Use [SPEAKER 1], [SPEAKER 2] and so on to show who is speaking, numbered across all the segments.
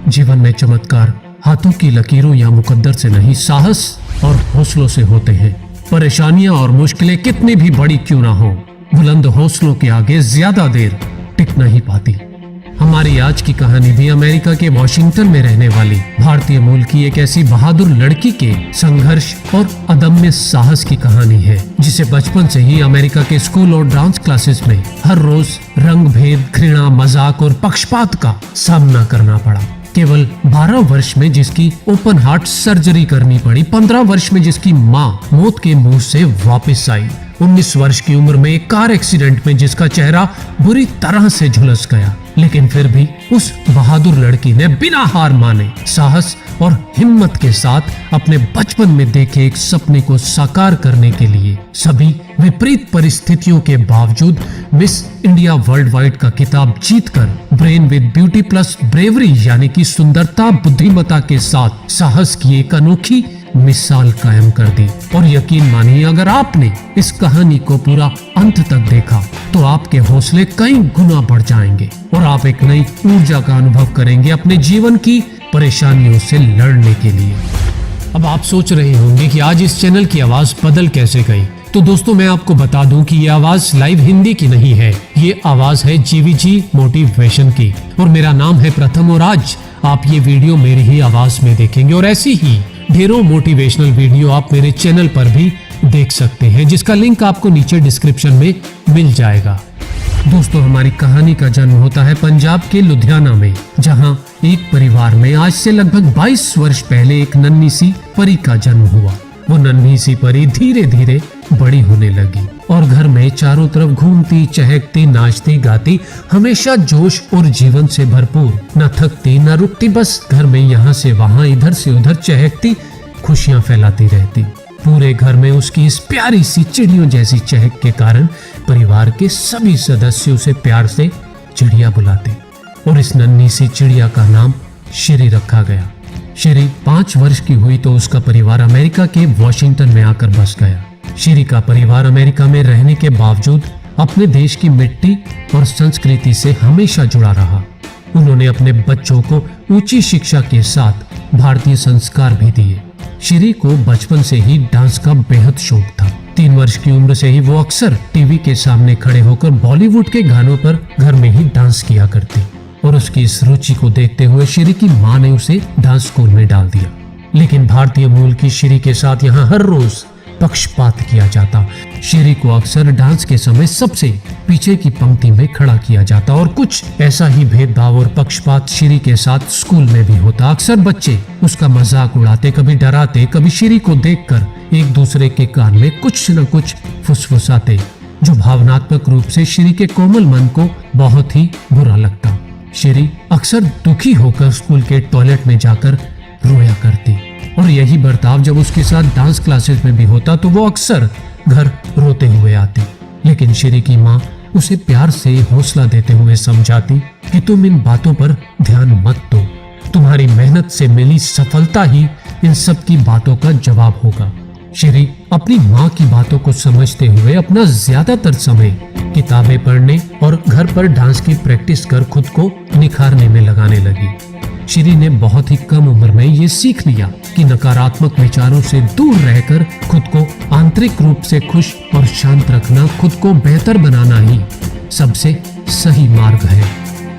[SPEAKER 1] जीवन में चमत्कार हाथों की लकीरों या मुकद्दर से नहीं, साहस और हौसलों से होते हैं। परेशानियां और मुश्किलें कितनी भी बड़ी क्यों ना हो, बुलंद हौसलों के आगे ज्यादा देर टिक नहीं पाती। हमारी आज की कहानी भी अमेरिका के वॉशिंगटन में रहने वाली भारतीय मूल की एक ऐसी बहादुर लड़की के संघर्ष और अदम्य साहस की कहानी है, जिसे बचपन से ही अमेरिका के स्कूल और डांस क्लासेस में हर रोज रंग भेद, घृणा, मजाक और पक्षपात का सामना करना पड़ा। केवल 12 वर्ष में जिसकी ओपन हार्ट सर्जरी करनी पड़ी, 15 वर्ष में जिसकी माँ मौत के मुंह से वापस आई, 19 वर्ष की उम्र में एक कार एक्सीडेंट में जिसका चेहरा बुरी तरह से झुलस गया, लेकिन फिर भी उस बहादुर लड़की ने बिना हार माने साहस और हिम्मत के साथ अपने बचपन में देखे एक सपने को साकार करने के लिए सभी विपरीत परिस्थितियों के बावजूद मिस इंडिया वर्ल्ड वाइड का खिताब जीतकर brain with beauty plus bravery यानी कि सुंदरता बुद्धिमत्ता के साथ साहस की एक अनोखी मिसाल कायम कर दी। और यकीन मानिए, अगर आपने इस कहानी को पूरा अंत तक देखा तो आपके हौसले कई गुना बढ़ जाएंगे और आप एक नई ऊर्जा का अनुभव करेंगे अपने जीवन की परेशानियों से लड़ने के लिए। अब आप सोच रहे होंगे कि आज इस चैनल की आवाज बदल कैसे गई। तो दोस्तों, मैं आपको बता दूं कि ये आवाज लाइव हिंदी की नहीं है, ये आवाज है जीवीजी मोटिवेशन की और मेरा नाम है प्रथम। और आज आप ये वीडियो मेरी ही आवाज में देखेंगे और ऐसी ही ढेरों मोटिवेशनल वीडियो आप मेरे चैनल पर भी देख सकते हैं, जिसका लिंक आपको नीचे डिस्क्रिप्शन में मिल जाएगा। दोस्तों, हमारी कहानी का जन्म होता है पंजाब के लुधियाना में, जहां एक परिवार में आज से लगभग 22 वर्ष पहले एक नन्ही सी परी का जन्म हुआ। वो नन्ही सी परी धीरे धीरे बड़ी होने लगी और घर में चारों तरफ घूमती, चहकती, नाचती, गाती, हमेशा जोश और जीवन से भरपूर, न थकती न रुकती, बस घर में यहाँ से वहाँ, इधर से उधर चहकती, खुशियाँ फैलाती रहती। पूरे घर में उसकी इस प्यारी सी चिड़ियों जैसी चहक के कारण परिवार के सभी सदस्य उसे प्यार से चिड़िया बुलाते और इस नन्ही सी चिड़िया का नाम श्री रखा गया। श्री 5 वर्ष की हुई तो उसका परिवार अमेरिका के वॉशिंगटन में आकर बस गया। श्री का परिवार अमेरिका में रहने के बावजूद अपने देश की मिट्टी और संस्कृति से हमेशा जुड़ा रहा। उन्होंने अपने बच्चों को ऊंची शिक्षा के साथ भारतीय संस्कार भी दिए। श्री को बचपन से ही डांस का बेहद शौक था। 3 वर्ष की उम्र से ही वो अक्सर टीवी के सामने खड़े होकर बॉलीवुड के गानों पर घर में ही डांस किया करती और उसकी इस रुचि को देखते हुए श्री की माँ ने उसे डांस स्कूल में डाल दिया। लेकिन भारतीय मूल की श्री के साथ यहाँ हर रोज पक्षपात किया जाता। श्री को अक्सर डांस के समय सबसे पीछे की पंक्ति में खड़ा किया जाता और कुछ ऐसा ही भेदभाव और पक्षपात श्री के साथ स्कूल में भी होता। अक्सर बच्चे उसका मजाक उड़ाते, कभी डराते, कभी श्री को देखकर एक दूसरे के कान में कुछ न कुछ फुसफुसाते, जो भावनात्मक रूप से श्री के कोमल मन को बहुत ही बुरा लगता। श्री अक्सर दुखी होकर स्कूल के टॉयलेट में जाकर रोया करती और यही बर्ताव जब उसके साथ डांस क्लासेस में भी होता तो वो अक्सर घर रोते हुए आती। लेकिन श्री की माँ उसे प्यार से हौसला देते हुए समझाती कि तुम इन बातों पर ध्यान मत दो, तुम्हारी मेहनत से मिली सफलता ही इन सब की बातों का जवाब होगा। श्री अपनी माँ की बातों को समझते हुए अपना ज्यादातर समय किताबें पढ़ने और घर पर डांस की प्रैक्टिस कर खुद को निखारने में लगाने लगी। श्री ने बहुत ही कम उम्र में ये सीख लिया कि नकारात्मक विचारों से दूर रहकर खुद को आंतरिक रूप से खुश और शांत रखना, खुद को बेहतर बनाना ही सबसे सही मार्ग है।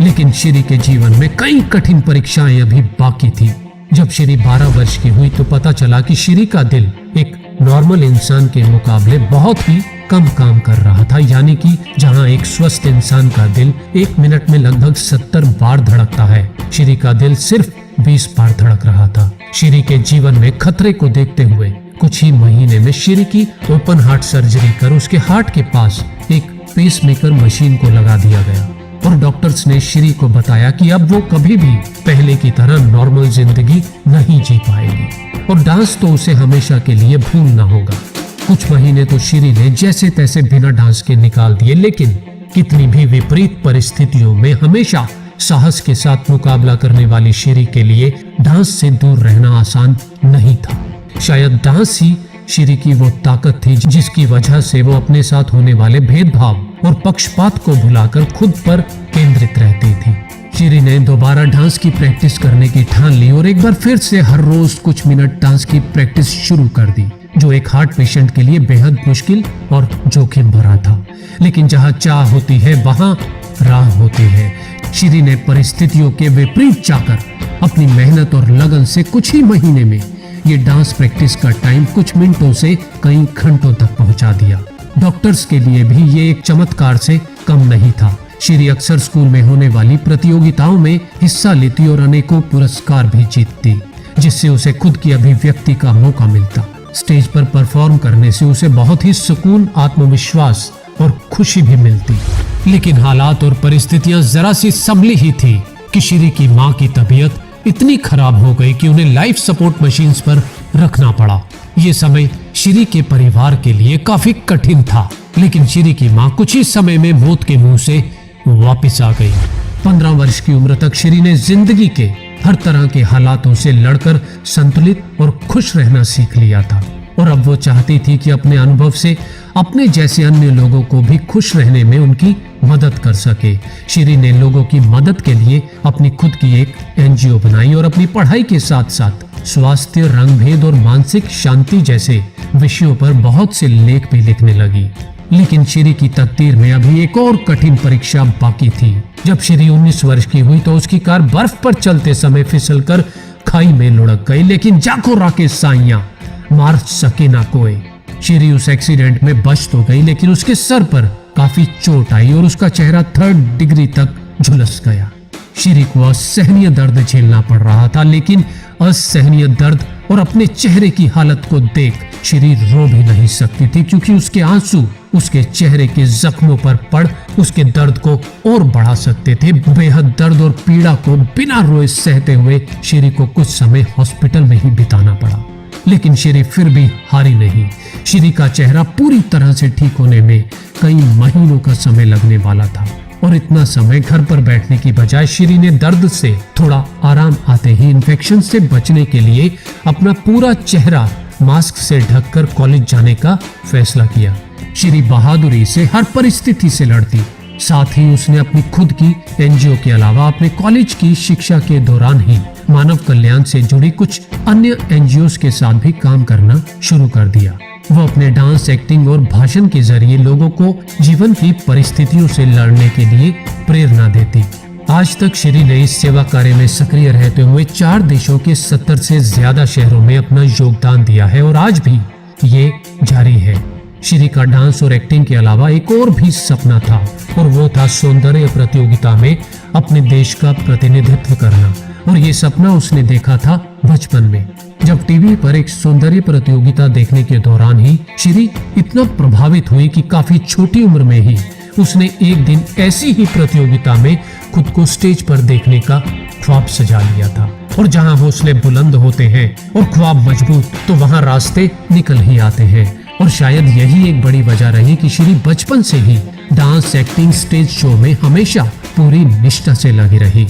[SPEAKER 1] लेकिन श्री के जीवन में कई कठिन परीक्षाएं अभी बाकी थी। जब श्री 12 वर्ष की हुई तो पता चला कि श्री का दिल एक नॉर्मल इंसान के मुकाबले बहुत ही कम काम कर रहा था, यानी कि जहां एक स्वस्थ इंसान का दिल 1 मिनट में लगभग 70 बार धड़कता है, श्री का दिल सिर्फ 20 बार धड़क रहा था। श्री के जीवन में खतरे को देखते हुए कुछ ही महीने में श्री की ओपन हार्ट सर्जरी कर उसके हार्ट के पास एक पेसमेकर मशीन को लगा दिया गया और डॉक्टर्स ने श्री को बताया कि अब वो कभी भी पहले की तरह नॉर्मल जिंदगी नहीं जी पाएगी और डांस तो उसे हमेशा के लिए भूलना होगा। कुछ महीने तो श्री ने जैसे तैसे बिना डांस के निकाल दिए, लेकिन कितनी भी विपरीत परिस्थितियों में हमेशा साहस के साथ मुकाबला करने वाली श्री के लिए डांस से दूर रहना आसान नहीं था। शायद डांस ही श्री की वो ताकत थी जिसकी वजह से वो अपने साथ होने वाले भेदभाव और पक्षपात को भुलाकर खुद पर केंद्रित रहती थी। शिरी ने दोबारा डांस की प्रैक्टिस करने की ठान ली और एक बार फिर से हर रोज कुछ मिनट डांस की प्रैक्टिस शुरू कर दी, जो एक हार्ट पेशेंट के लिए बेहद मुश्किल और जोखिम भरा था। लेकिन जहाँ चाह होती है वहाँ राह होती है। शिरी ने परिस्थितियों के विपरीत जाकर अपनी मेहनत और लगन से कुछ ही महीने में ये डांस प्रैक्टिस का टाइम कुछ मिनटों से कई घंटों तक पहुंचा दिया। डॉक्टर्स के लिए भी ये एक चमत्कार से कम नहीं था। शिरी अक्सर स्कूल में होने वाली प्रतियोगिताओं में हिस्सा लेती और अनेकों पुरस्कार भी जीतती, जिससे उसे खुद की अभिव्यक्ति का मौका मिलता। स्टेज पर परफॉर्म करने से उसे बहुत ही सुकून, आत्मविश्वास और खुशी भी मिलती। लेकिन हालात और परिस्थितियां जरा सी संभली ही थी कि शिरी की मां की तबीयत इतनी खराब हो गई कि उन्हें लाइफ सपोर्ट मशीन्स पर रखना पड़ा। ये समय शिरी के परिवार के लिए काफी कठिन था, लेकिन शिरी की मां कुछ ही समय में मौत के मुंह से वापस आ गई। 15 वर्ष की उम्र तक शिरी ने जिंदगी के हर तरह के हालातों से लड़कर संतुलित और खुश रहना सीख लिया था, और अब वो चाहती थी कि अपने अनुभव से अपने जैसे अन्य लोगों को भी खुश रहने में उनकी मदद कर सके। शिरी ने लोगों की मदद के लिए अपनी खुद की एक एनजीओ बनाई और अपनी पढ़ाई के साथ साथ स्वास्थ्य, रंगभेद और मानसिक शांति जैसे विषयों पर बहुत से लेख भी लिखने लगी। लेकिन शिरी की तकदीर में अभी एक और कठिन परीक्षा बाकी थी। जब शिरी 19 वर्ष की हुई तो उसकी कार बर्फ पर चलते समय फिसलकर खाई में लुढ़क गई, लेकिन जाको राके साइयां मार सके ना कोई। शिरी उस एक्सीडेंट में बच तो गई, लेकिन उसके सर पर काफी चोट आई और उसका चेहरा 3rd डिग्री तक झुलस गया। शिरी को असहनीय दर्द झेलना पड़ रहा था, लेकिन असहनीय दर्द और अपने चेहरे की हालत को देख शिरी रो भी नहीं सकती थी, क्योंकि उसके आंसू उसके चेहरे के जख्मों पर पड़ उसके दर्द को और बढ़ा सकते थे। बेहद दर्द और पीड़ा को बिना रोए सहते हुए शिरी को कुछ समय हॉस्पिटल में ही बिताना पड़ा, लेकिन शिरी फिर भी हारी नहीं। शिरी का चेहरा पूरी तरह से ठीक होने में कई महीनों का समय लगने वाला था, और इतना समय घर पर बैठने की बजाय शिरी ने दर्द से थोड़ा आराम आते ही इन्फेक्शन से बचने के लिए अपना पूरा चेहरा मास्क से ढककर कॉलेज जाने का फैसला किया। शिरी बहादुरी से हर परिस्थिति से लड़ती। साथ ही उसने अपनी खुद की एनजीओ के अलावा अपने कॉलेज की शिक्षा के दौरान ही मानव कल्याण से जुड़ी कुछ अन्य एनजीओ के साथ भी काम करना शुरू कर दिया। वो अपने डांस, एक्टिंग और भाषण के जरिए लोगों को जीवन की परिस्थितियों से लड़ने के लिए प्रेरणा देती। आज तक शिरी ने इस सेवा कार्य में सक्रिय रहते हुए 4 देशों के 70 से ज्यादा शहरों में अपना योगदान दिया है, और आज भी ये जारी है। शिरी का डांस और एक्टिंग के अलावा एक और भी सपना था, और वो था सौंदर्य प्रतियोगिता में अपने देश का प्रतिनिधित्व करना। और ये सपना उसने देखा था बचपन में, जब टीवी पर एक सौंदर्य प्रतियोगिता देखने के दौरान ही शिरी इतना प्रभावित हुई कि काफी छोटी उम्र में ही उसने एक दिन ऐसी ही प्रतियोगिता में खुद को स्टेज पर देखने का ख्वाब सजा लिया था। और जहां हौसले बुलंद होते हैं और ख्वाब मजबूत, तो वहां रास्ते निकल ही आते हैं। और शायद यही एक बड़ी वजह रही कि शिरी बचपन से ही डांस, एक्टिंग, स्टेज शो में हमेशा पूरी निष्ठा से लगी रही।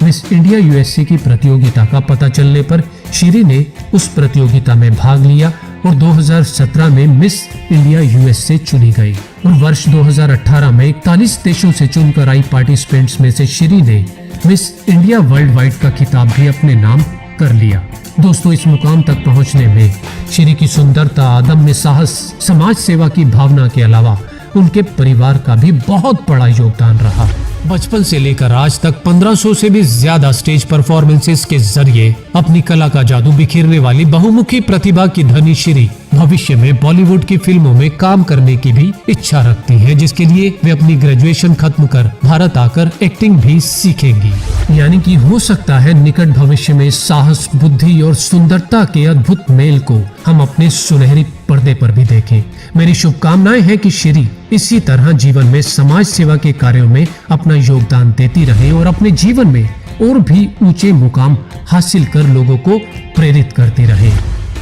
[SPEAKER 1] मिस इंडिया यूएसए की प्रतियोगिता का पता चलने पर शिरी ने उस प्रतियोगिता में भाग लिया और 2017 में मिस इंडिया यूएसए चुनी गई। और वर्ष 2018 में 41 देशों से चुनकर आई पार्टिसिपेंट्स में से शिरी ने मिस इंडिया वर्ल्ड वाइड का खिताब भी अपने नाम कर लिया। दोस्तों, इस मुकाम तक पहुंचने में शिरी की सुंदरता, अदम्य साहस, समाज सेवा की भावना के अलावा उनके परिवार का भी बहुत बड़ा योगदान रहा। बचपन से लेकर आज तक 1500 से भी ज्यादा स्टेज परफॉर्मेंसेस के जरिए अपनी कला का जादू बिखेरने वाली बहुमुखी प्रतिभा की धनी शिरी भविष्य में बॉलीवुड की फिल्मों में काम करने की भी इच्छा रखती है, जिसके लिए वे अपनी ग्रेजुएशन खत्म कर भारत आकर एक्टिंग भी सीखेंगी। यानी कि हो सकता है निकट भविष्य में साहस, बुद्धि और सुंदरता के अद्भुत मेल को हम अपने सुनहरी पर्दे पर भी देखें। मेरी शुभकामनाएं हैं कि शिरी इसी तरह जीवन में समाज सेवा के कार्यों में अपना योगदान देती रहे और अपने जीवन में और भी ऊंचे मुकाम हासिल कर लोगों को प्रेरित करती रहे।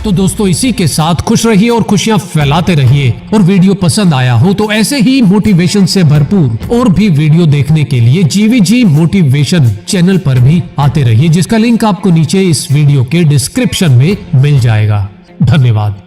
[SPEAKER 1] तो दोस्तों, इसी के साथ खुश रहिए और खुशियां फैलाते रहिए। और वीडियो पसंद आया हो तो ऐसे ही मोटिवेशन से भरपूर और भी वीडियो देखने के लिए GVG मोटिवेशन चैनल पर भी आते रहिए, जिसका लिंक आपको नीचे इस वीडियो के डिस्क्रिप्शन में मिल जाएगा। धन्यवाद।